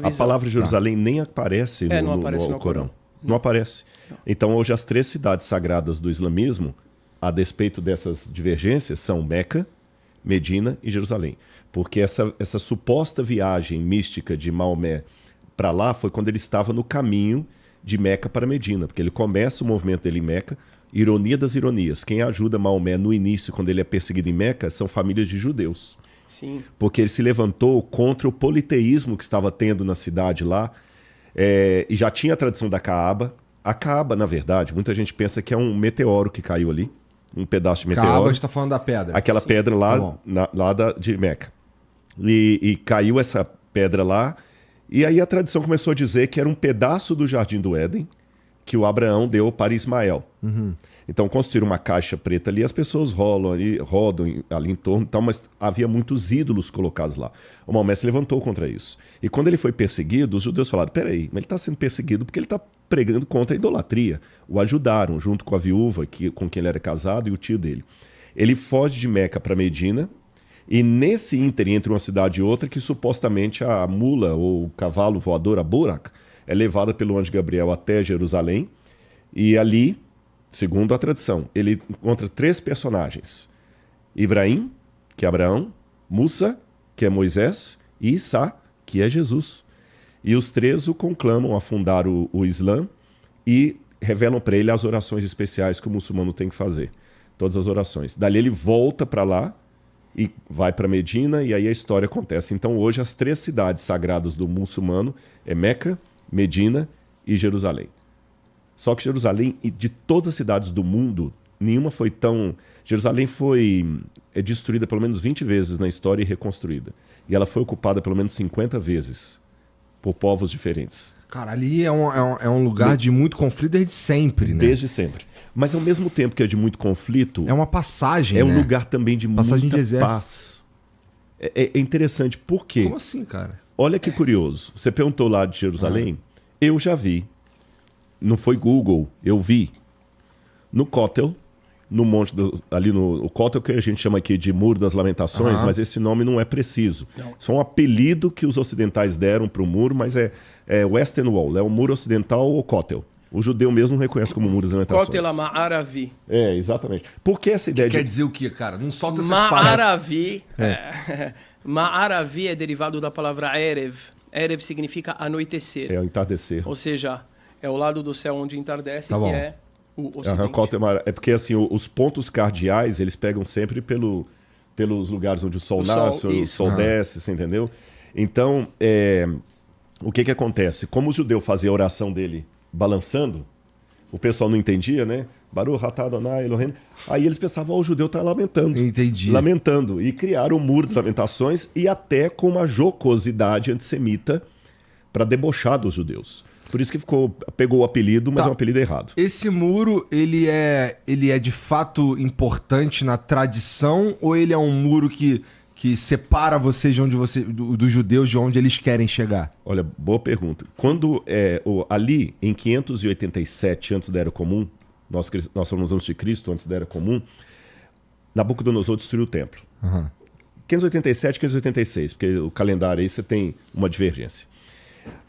A palavra Jerusalém nem aparece no Corão. Não aparece. Então, hoje, as 3 cidades sagradas do islamismo, a despeito dessas divergências, são Meca, Medina e Jerusalém. Porque essa suposta viagem mística de Maomé para lá foi quando ele estava no caminho de Meca para Medina. Porque ele começa o movimento dele em Meca. Ironia das ironias. Quem ajuda Maomé no início, quando ele é perseguido em Meca, são famílias de judeus. Sim. Porque ele se levantou contra o politeísmo que estava tendo na cidade lá. E já tinha a tradição da Caaba. A Caaba, na verdade, muita gente pensa que é um meteoro que caiu ali. Um pedaço de meteoro. Caaba, a gente tá falando da pedra. Aquela pedra lá, de Meca. E caiu essa pedra lá. E aí a tradição começou a dizer que era um pedaço do Jardim do Éden que o Abraão deu para Ismael. Uhum. Então construíram uma caixa preta ali, as pessoas rodam ali em torno, tal, mas havia muitos ídolos colocados lá. O Maomé se levantou contra isso. E quando ele foi perseguido, os judeus falaram, peraí, mas ele está sendo perseguido porque ele está pregando contra a idolatria. O ajudaram, junto com a viúva com quem ele era casado e o tio dele. Ele foge de Meca para Medina, e nesse ínterim, entre uma cidade e outra, que supostamente a mula ou o cavalo voador, a Burak, é levada pelo anjo Gabriel até Jerusalém, e ali, segundo a tradição, ele encontra 3 personagens. Ibrahim, que é Abraão, Musa, que é Moisés, e Issa, que é Jesus. E os 3 o conclamam a fundar o Islã e revelam para ele as orações especiais que o muçulmano tem que fazer. Todas as orações. Dali ele volta para lá e vai para Medina, e aí a história acontece. Então hoje as 3 cidades sagradas do muçulmano é Meca, Medina e Jerusalém. Só que Jerusalém, de todas as cidades do mundo, nenhuma foi tão... Jerusalém foi destruída pelo menos 20 vezes na história e reconstruída. E ela foi ocupada pelo menos 50 vezes por povos diferentes. Cara, ali é um lugar de muito conflito desde sempre, né? Desde sempre. Mas ao mesmo tempo que é de muito conflito... É uma passagem, né? É um lugar também de passagem muita de paz. É interessante, por quê? Como assim, cara? Olha que curioso. Você perguntou lá de Jerusalém. Eu já vi. Não foi Google, eu vi. No Kotel, no monte ali o Kotel, que a gente chama aqui de Muro das Lamentações, mas esse nome não é preciso. Não. Isso é um apelido que os ocidentais deram para o muro, mas é Western Wall, é o muro ocidental ou Kotel. O judeu mesmo não reconhece como Muro das Lamentações. Kotel Ma'aravi. Exatamente. Por que essa ideia quer dizer o quê, cara? Não solta essas Ma'aravi. Ma'aravi é derivado da palavra Erev. Erev significa anoitecer. É o entardecer. Ou seja, é o lado do céu onde entardece, que é o ocidente. É porque assim, os pontos cardeais, eles pegam sempre pelos lugares onde o sol nasce, o sol desce, você entendeu? Então, o que acontece? Como o judeu fazia a oração dele balançando, o pessoal não entendia, né? Baruch atah Adonai Eloheinu. Aí eles pensavam, o judeu está lamentando. Entendi. Lamentando. E criaram o Muro das Lamentações e até com uma jocosidade antissemita para debochar dos judeus. Por isso que pegou o apelido, mas é um apelido errado. Esse muro, ele é de fato importante na tradição, ou ele é um muro que separa vocês dos judeus de onde eles querem chegar? Olha, boa pergunta. Quando ali, em 587 antes da Era Comum, nós falamos antes de Cristo, antes da Era Comum, Nabucodonosor destruiu o templo. 587, 586, porque o calendário aí você tem uma divergência.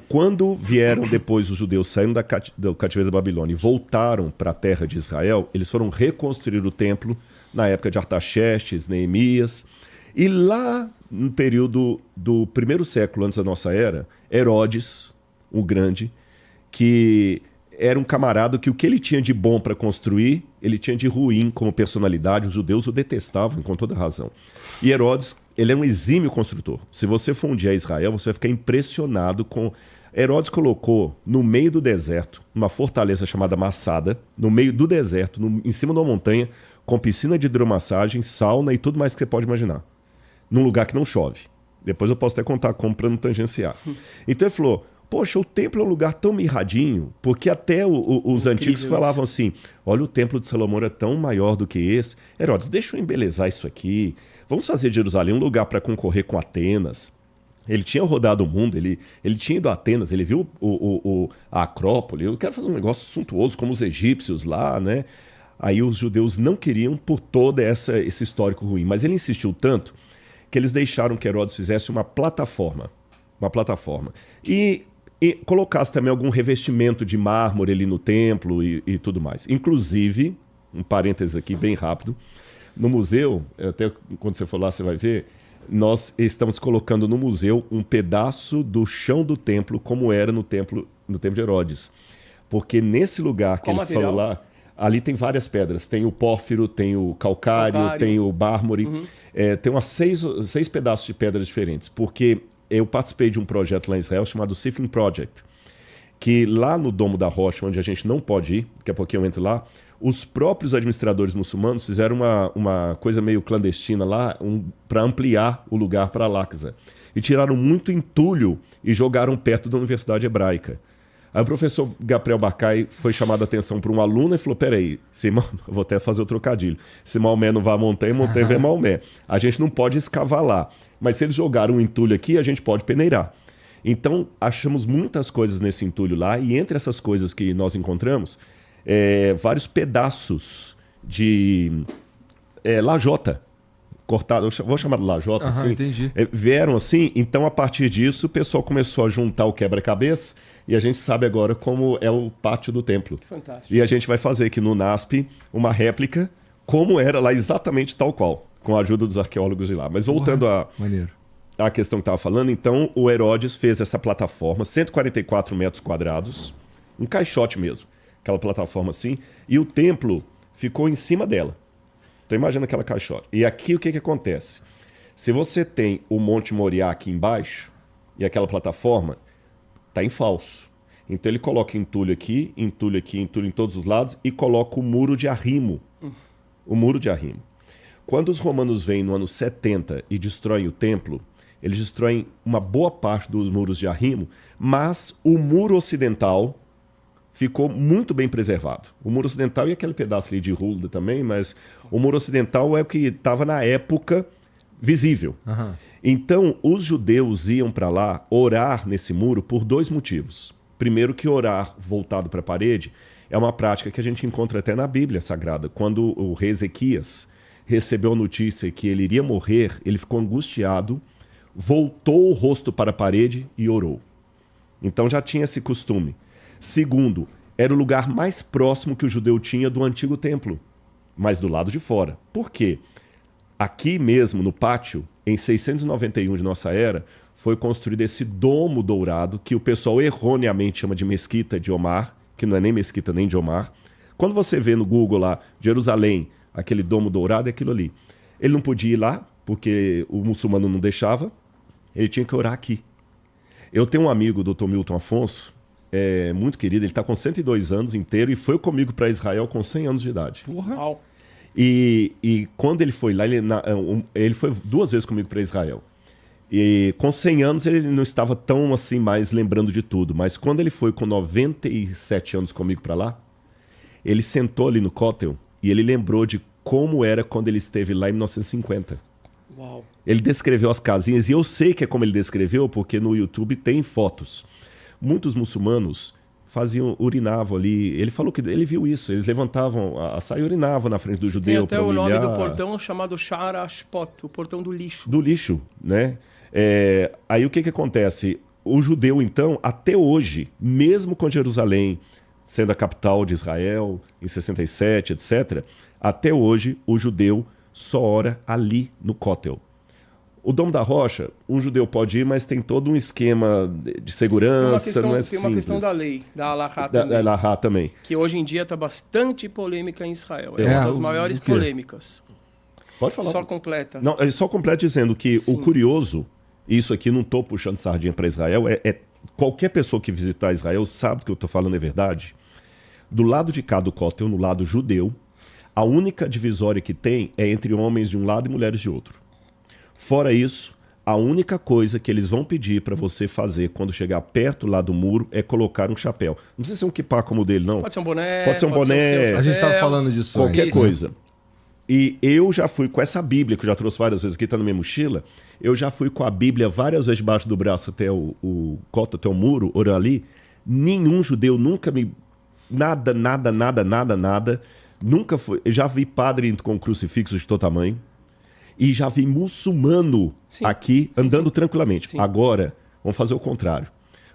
Quando vieram depois os judeus saindo do cativeiro da Babilônia e voltaram para a terra de Israel, eles foram reconstruir o templo na época de Artaxerxes, Neemias. E lá no período do 1º século antes da nossa era, Herodes, o Grande, que era um camarada que o que ele tinha de bom para construir, ele tinha de ruim como personalidade. Os judeus o detestavam, com toda razão. E Herodes, ele é um exímio construtor. Se você for um dia a Israel, você vai ficar impressionado com... Herodes colocou no meio do deserto uma fortaleza chamada Massada, no meio do deserto, em cima de uma montanha, com piscina de hidromassagem, sauna e tudo mais que você pode imaginar. Num lugar que não chove. Depois eu posso até contar como para não tangenciar. Então ele falou, poxa, o templo é um lugar tão mirradinho, porque até os antigos falavam assim, olha, o templo de Salomão é tão maior do que esse. Herodes, deixa eu embelezar isso aqui. Vamos fazer de Jerusalém um lugar para concorrer com Atenas. Ele tinha rodado o mundo, ele tinha ido a Atenas, ele viu a Acrópole. Eu quero fazer um negócio suntuoso como os egípcios lá, né? Aí os judeus não queriam por todo esse histórico ruim. Mas ele insistiu tanto que eles deixaram que Herodes fizesse uma plataforma Uma plataforma. E colocasse também algum revestimento de mármore ali no templo e tudo mais. Inclusive, um parênteses aqui bem rápido, no museu, até quando você for lá você vai ver, nós estamos colocando no museu um pedaço do chão do templo como era no templo de Herodes. Porque nesse lugar que ele falou lá, ali tem várias pedras. Tem o pórfiro, tem o calcário. Tem o mármore. Tem umas seis pedaços de pedras diferentes. Porque eu participei de um projeto lá em Israel chamado Sifin Project, que lá no Domo da Rocha, onde a gente não pode ir, daqui a pouquinho eu entro lá, os próprios administradores muçulmanos fizeram uma coisa meio clandestina lá para ampliar o lugar para Al-Aqsa. E tiraram muito entulho e jogaram perto da Universidade Hebraica. Aí o professor Gabriel Bacai foi chamado a atenção por um aluno e falou, peraí, eu vou até fazer o trocadilho. Se Maomé não vai à montanha, montanha vem Maomé. A gente não pode escavar lá. Mas se eles jogaram um entulho aqui, a gente pode peneirar. Então, achamos muitas coisas nesse entulho lá. E entre essas coisas que nós encontramos, vários pedaços de lajota. Cortado, vou chamar de lajota, assim. Entendi. Vieram assim, então a partir disso o pessoal começou a juntar o quebra-cabeça e a gente sabe agora como é o pátio do templo. Fantástico. E a gente vai fazer aqui no NASP uma réplica como era lá exatamente tal qual, com a ajuda dos arqueólogos de lá. Mas voltando à questão que estava falando, então o Herodes fez essa plataforma, 144 metros quadrados, um caixote mesmo, aquela plataforma assim, e o templo ficou em cima dela. Então imagina aquela caixote. E aqui o que acontece? Se você tem o Monte Moriá aqui embaixo e aquela plataforma, está em falso. Então ele coloca entulho aqui, entulho em todos os lados e coloca o muro de arrimo. O muro de arrimo. Quando os romanos vêm no ano 70 e destroem o templo, eles destroem uma boa parte dos muros de arrimo, mas o muro ocidental ficou muito bem preservado. O muro ocidental e aquele pedaço ali de Hulda também, mas o muro ocidental é o que estava na época visível. Então, os judeus iam para lá orar nesse muro por dois motivos. Primeiro, que orar voltado para a parede é uma prática que a gente encontra até na Bíblia Sagrada. Quando o rei Ezequias recebeu a notícia que ele iria morrer, ele ficou angustiado, voltou o rosto para a parede e orou. Então já tinha esse costume. Segundo, era o lugar mais próximo que o judeu tinha do antigo templo, mas do lado de fora. Por quê? Aqui mesmo, no pátio, em 691 de nossa era, foi construído esse domo dourado, que o pessoal erroneamente chama de Mesquita de Omar, que não é nem Mesquita nem de Omar. Quando você vê no Google lá, Jerusalém, aquele domo dourado, é aquilo ali. Ele não podia ir lá, porque o muçulmano não deixava, ele tinha que orar aqui. Eu tenho um amigo, o Dr. Milton Afonso, muito querido, ele está com 102 anos inteiro e foi comigo para Israel com 100 anos de idade. Porra. E quando ele foi lá, ele foi 2 vezes comigo para Israel. E com 100 anos ele não estava tão assim mais lembrando de tudo, mas quando ele foi com 97 anos comigo para lá, ele sentou ali no Kotel e ele lembrou de como era quando ele esteve lá em 1950. Uau. Ele descreveu as casinhas e eu sei que é como ele descreveu porque no YouTube tem fotos. Muitos muçulmanos urinavam ali. Ele falou que ele viu isso. Eles levantavam a saia e urinavam na frente do judeu. Tem até o nome do portão chamado Sha'ar Hashpot, o portão do lixo. Do lixo, né? Aí o que acontece? O judeu, então, até hoje, mesmo com Jerusalém sendo a capital de Israel, em 67, etc., até hoje o judeu só ora ali no Kotel. O Domo da Rocha, um judeu pode ir, mas tem todo um esquema de segurança, não é simples. Tem uma questão da lei, da Halahá também. Da Halahá também. Que hoje em dia está bastante polêmica em Israel. É uma das maiores polêmicas. Pode falar. Só completa. Não, só completa dizendo que o curioso, isso aqui não estou puxando sardinha para Israel, qualquer pessoa que visitar Israel sabe que eu estou falando é verdade. Do lado de cá do Kotel, no lado judeu, a única divisória que tem é entre homens de um lado e mulheres de outro. Fora isso, a única coisa que eles vão pedir para você fazer quando chegar perto lá do muro é colocar um chapéu. Não precisa ser um kippá como o dele, não. Pode ser um boné. Pode ser um boné. A gente estava falando disso. Qualquer coisa. E eu já fui com essa Bíblia, que eu já trouxe várias vezes aqui, está na minha mochila. Eu já fui com a Bíblia várias vezes debaixo do braço até o coto, até o muro, orando ali. Nenhum judeu nunca me... Nada. Nunca foi... Eu já vi padre indo com crucifixo de todo tamanho. E já vi muçulmano aqui andando tranquilamente. Sim. Agora, Vamos fazer o contrário.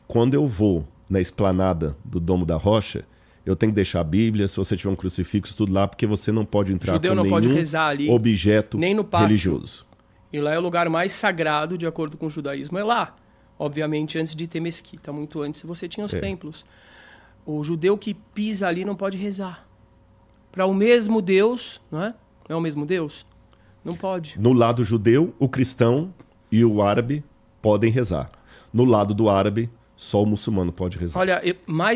Quando eu vou na esplanada do Domo da Rocha, eu tenho que deixar a Bíblia, se você tiver um crucifixo, tudo lá, porque você não pode entrar com não nenhum pode rezar ali, objeto nem no pátio religioso. E lá é o lugar mais sagrado, de acordo com o judaísmo, é lá. Obviamente, antes de ter mesquita, muito antes, você tinha os templos. O judeu que pisa ali não pode rezar. Para o mesmo Deus, não é? Não é o mesmo Deus? Não pode. No lado judeu, o cristão e o árabe podem rezar. No lado do árabe, só o muçulmano pode rezar. Olha, mais